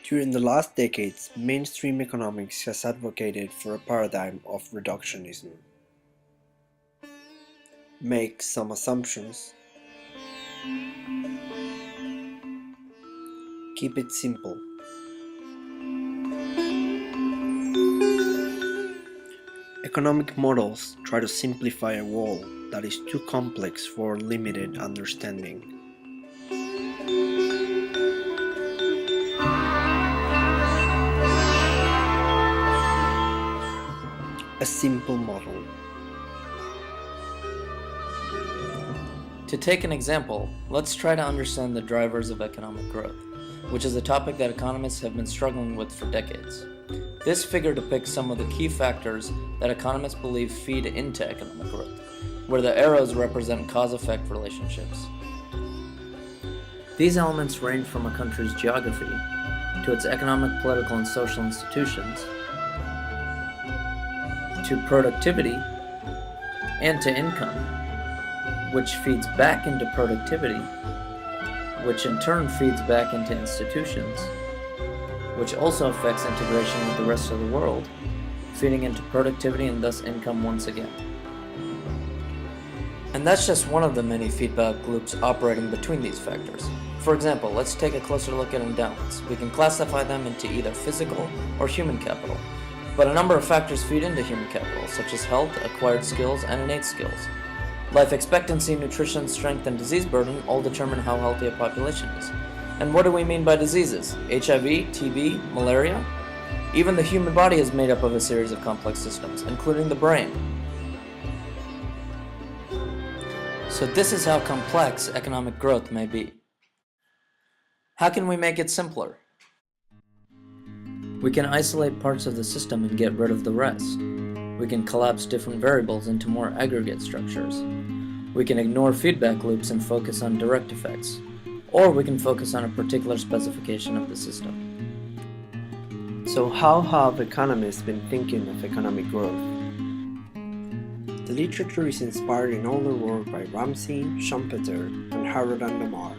During the last decades, mainstream economics has advocated for a paradigm of reductionism. Make some assumptions. Keep it simple. Economic models try to simplify a world that is too complex for limited understanding. A simple model. To take an example, let's try to understand the drivers of economic growth, which is a topic that economists have been struggling with for decades. This figure depicts some of the key factors that economists believe feed into economic growth, where the arrows represent cause-effect relationships. These elements range from a country's geography to its economic, political, and social institutions, to productivity, and to income, which feeds back into productivity, which in turn feeds back into institutions, which also affects integration with the rest of the world, feeding into productivity and thus income once again. And that's just one of the many feedback loops operating between these factors. For example, let's take a closer look at endowments. We can classify them into either physical or human capital, but a number of factors feed into human capital, such as health, acquired skills, and innate skills. Life expectancy, nutrition, strength, and disease burden all determine how healthy a population is. And what do we mean by diseases? HIV, TB, malaria? Even the human body is made up of a series of complex systems, including the brain. So this is how complex economic growth may be. How can we make it simpler? We can isolate parts of the system and get rid of the rest. We can collapse different variables into more aggregate structures. We can ignore feedback loops and focus on direct effects. Or we can focus on a particular specification of the system. So how have economists been thinking of economic growth? The literature is inspired in older work by Ramsey, Schumpeter, and Harrod and Lamar.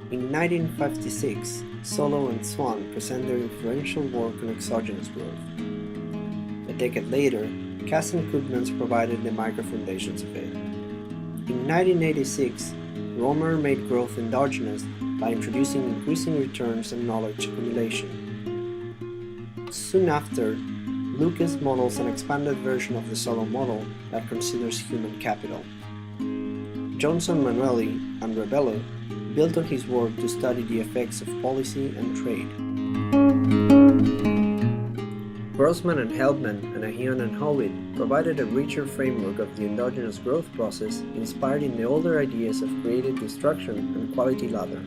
In 1956, Solow and Swan present their influential work on exogenous growth. A decade later, Cass and Koopmans provided the micro-foundations of it. In 1986, Romer made growth endogenous by introducing increasing returns and knowledge accumulation. Soon after, Lucas models an expanded version of the Solow model that considers human capital. Johnson, Manueli, and Rebello built on his work to study the effects of policy and trade. Grosman and Heldman and Ahion and Howitt provided a richer framework of the endogenous growth process inspired in the older ideas of creative destruction and quality ladder.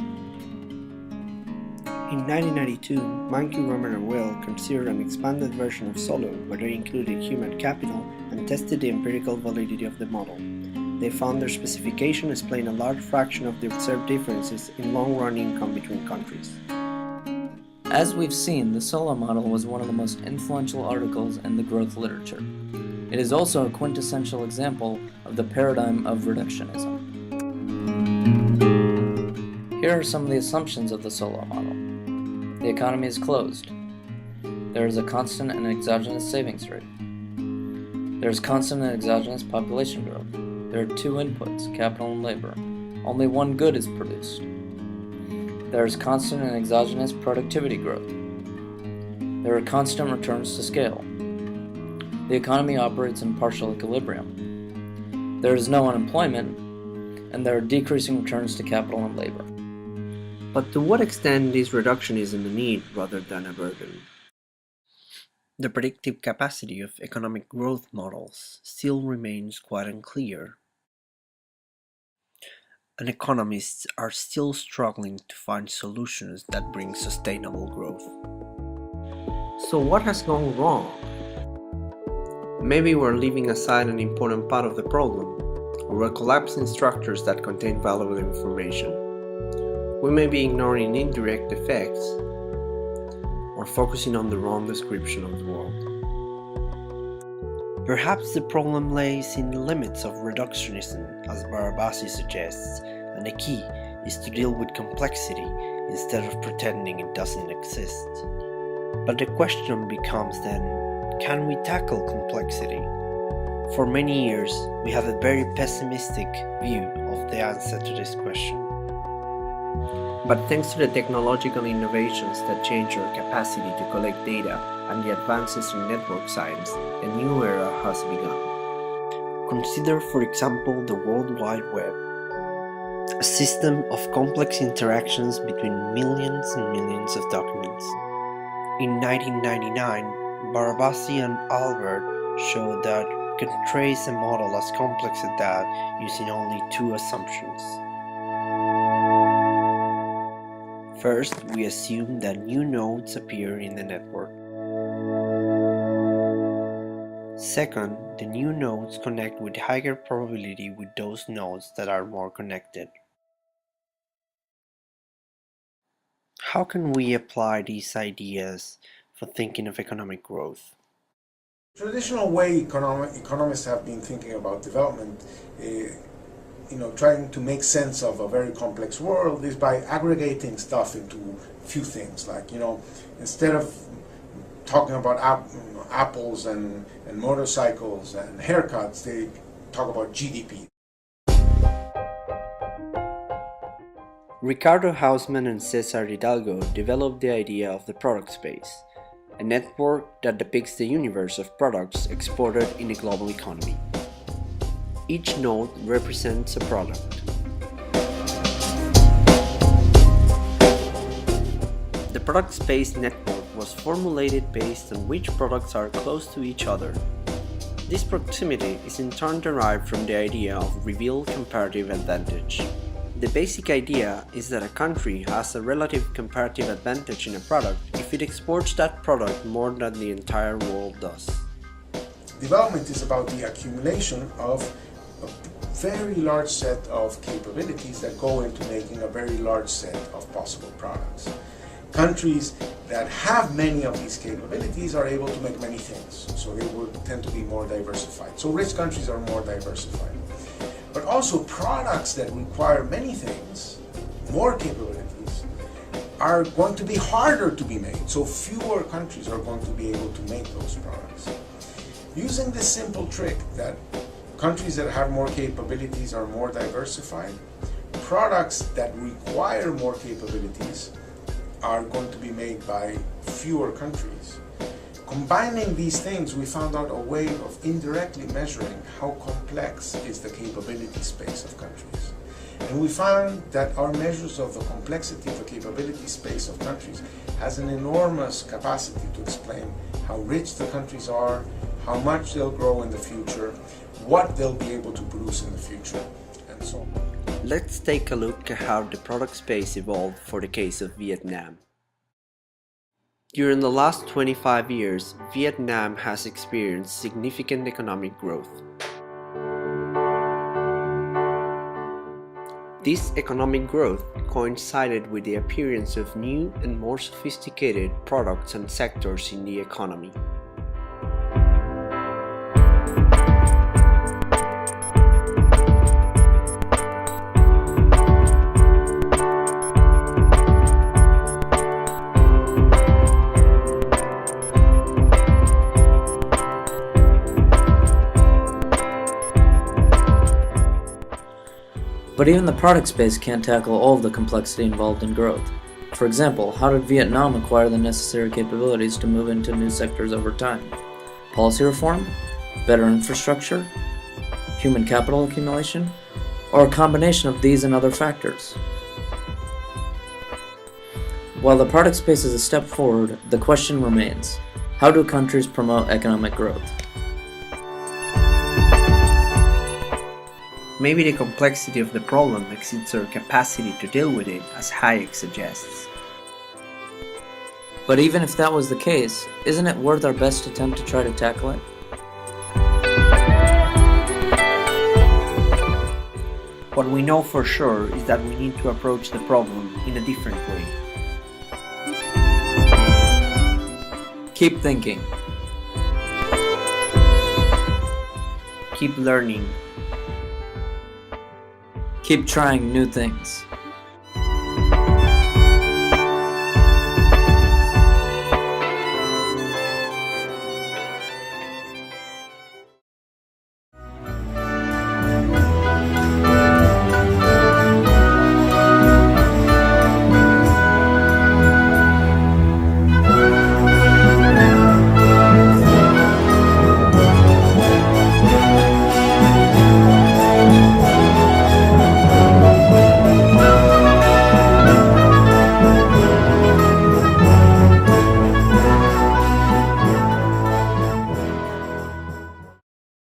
In 1992, Mankey, Romer, and Will considered an expanded version of Solow where they included human capital and tested the empirical validity of the model. They found their specification explained a large fraction of the observed differences in long-run income between countries. As we've seen, the Solow model was one of the most influential articles in the growth literature. It is also a quintessential example of the paradigm of reductionism. Here are some of the assumptions of the Solow model. The economy is closed. There is a constant and exogenous savings rate. There is constant and exogenous population growth. There are two inputs, capital and labor. Only one good is produced. There is constant and exogenous productivity growth. There are constant returns to scale. The economy operates in partial equilibrium. There is no unemployment, and there are decreasing returns to capital and labor. But to what extent is reductionism a need rather than a burden? The predictive capacity of economic growth models still remains quite unclear, and economists are still struggling to find solutions that bring sustainable growth. So what has gone wrong? Maybe we're leaving aside an important part of the problem, or we're collapsing structures that contain valuable information. We may be ignoring indirect effects, or focusing on the wrong description of the world. Perhaps the problem lays in the limits of reductionism, as Barabasi suggests, and the key is to deal with complexity instead of pretending it doesn't exist. But the question becomes then, can we tackle complexity? For many years, we have a very pessimistic view of the answer to this question. But thanks to the technological innovations that change our capacity to collect data and the advances in network science, a new era has begun. Consider, for example, the World Wide Web, a system of complex interactions between millions and millions of documents. In 1999, Barabasi and Albert showed that we could trace a model as complex as that using only two assumptions. First, we assume that new nodes appear in the network. Second, the new nodes connect with higher probability with those nodes that are more connected. How can we apply these ideas for thinking of economic growth? Traditional way economists have been thinking about development, trying to make sense of a very complex world, is by aggregating stuff into few things. Like, instead of talking about apples and motorcycles and haircuts, they talk about GDP. Ricardo Hausmann and Cesar Hidalgo developed the idea of the product space, a network that depicts the universe of products exported in a global economy. Each node represents a product. The product space network was formulated based on which products are close to each other. This proximity is in turn derived from the idea of revealed comparative advantage. The basic idea is that a country has a relative comparative advantage in a product if it exports that product more than the entire world does. Development is about the accumulation of a very large set of capabilities that go into making a very large set of possible products. Countries that have many of these capabilities are able to make many things, so they will tend to be more diversified. So rich countries are more diversified. But also products that require many things, more capabilities, are going to be harder to be made. So fewer countries are going to be able to make those products. Using this simple trick that countries that have more capabilities are more diversified, products that require more capabilities are going to be made by fewer countries. Combining these things, we found out a way of indirectly measuring how complex is the capability space of countries. And we found that our measures of the complexity of the capability space of countries has an enormous capacity to explain how rich the countries are, how much they'll grow in the future, what they'll be able to produce in the future, and so on. Let's take a look at how the product space evolved for the case of Vietnam. During the last 25 years, Vietnam has experienced significant economic growth. This economic growth coincided with the appearance of new and more sophisticated products and sectors in the economy. But even the product space can't tackle all of the complexity involved in growth. For example, how did Vietnam acquire the necessary capabilities to move into new sectors over time? Policy reform? Better infrastructure? Human capital accumulation? Or a combination of these and other factors? While the product space is a step forward, the question remains, how do countries promote economic growth? Maybe the complexity of the problem exceeds our capacity to deal with it, as Hayek suggests. But even if that was the case, isn't it worth our best attempt to try to tackle it? What we know for sure is that we need to approach the problem in a different way. Keep thinking. Keep learning. Keep trying new things.